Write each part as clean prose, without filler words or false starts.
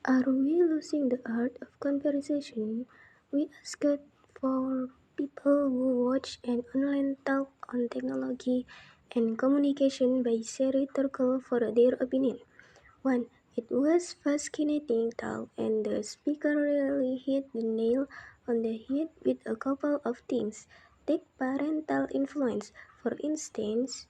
Are we losing the art of conversation? We asked for people who watch an online talk on technology and communication by Sherry Turkle for their opinion. 1. It was fascinating talk and the speaker really hit the nail on the head with a couple of things. Take parental influence, for instance.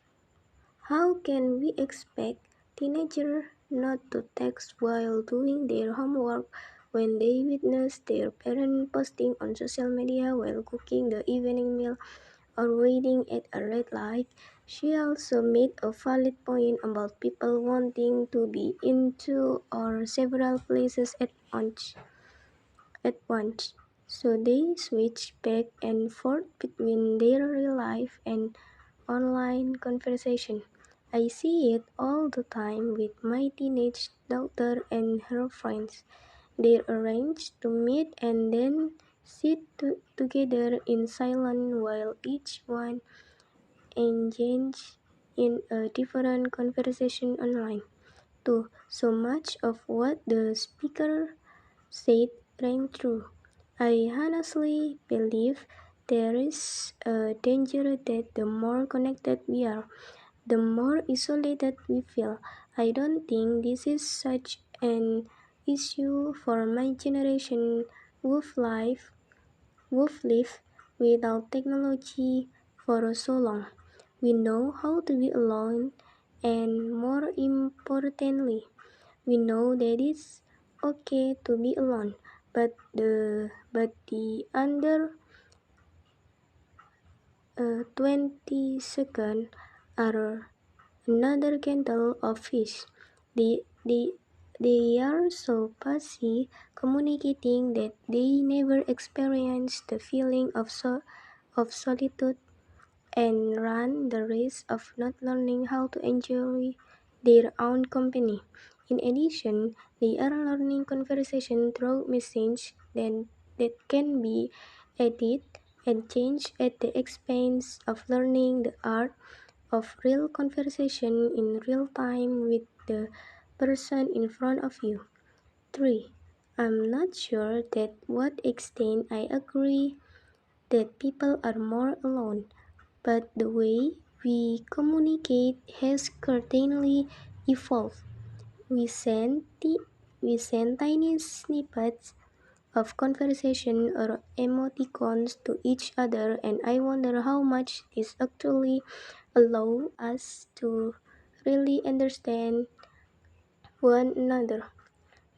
How can we expect teenagers not to text while doing their homework when they witness their parent posting on social media while cooking the evening meal or waiting at a red light? She also made a valid point about people wanting to be in two or several places at once. So they switch back and forth between their real life and online conversation. I see it all the time with my teenage daughter and her friends. They arrange to meet and then together in silence while each one engages in a different conversation online. Too, so much of what the speaker said rang true. I honestly believe there is a danger that the more connected we are, the more isolated we feel. I don't think this is such an issue for my generation who've lived without technology for so long. We know how to be alone, and more importantly, we know that it's okay to be alone. But the under 20 seconds are another kettle of fish. They are so busy communicating that they never experience the feeling of solitude and run the risk of not learning how to enjoy their own company. In addition, they are learning conversation through messages that can be edited and changed at the expense of learning the art of real conversation in real time with the person in front of you. 3. I'm not sure that what extent I agree that people are more alone, but the way we communicate has certainly evolved. We send, ti- we send tiny snippets of conversation or emoticons to each other, and I wonder how much this actually allow us to really understand one another.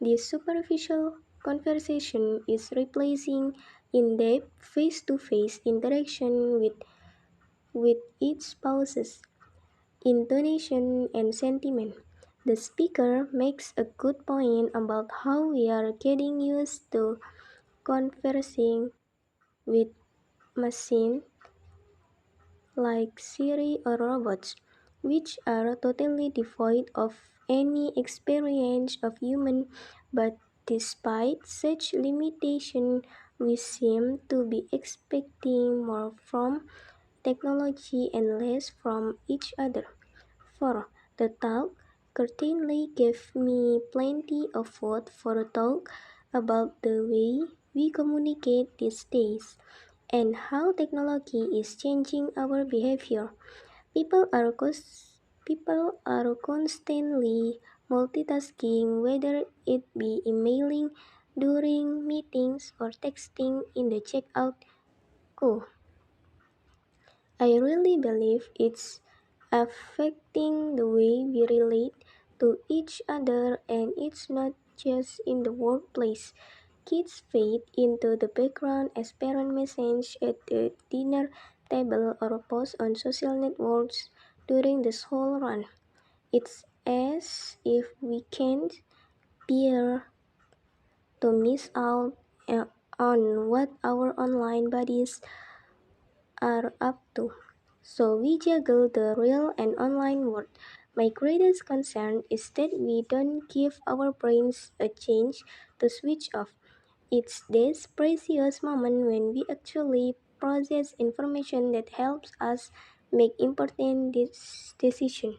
This superficial conversation is replacing in-depth face-to-face interaction with its pauses, intonation, and sentiment. The speaker makes a good point about how we are getting used to conversing with machines like Siri or robots, which are totally devoid of any experience of human, but despite such limitation, we seem to be expecting more from technology and less from each other. 4. The talk certainly gave me plenty of food for thought about the way we communicate these days and how technology is changing our behavior. People are constantly multitasking, whether it be emailing during meetings or texting in the checkout queue. I really believe it's affecting the way we relate to each other, and it's not just in the workplace. Kids fade into the background as parent message at the dinner table or post on social networks during the school run. It's as if we can't bear to miss out uh, on what our online buddies are up to. So we juggle the real and online world. My greatest concern is that we don't give our brains a chance to switch off. It's this precious moment when we actually process information that helps us make important decisions.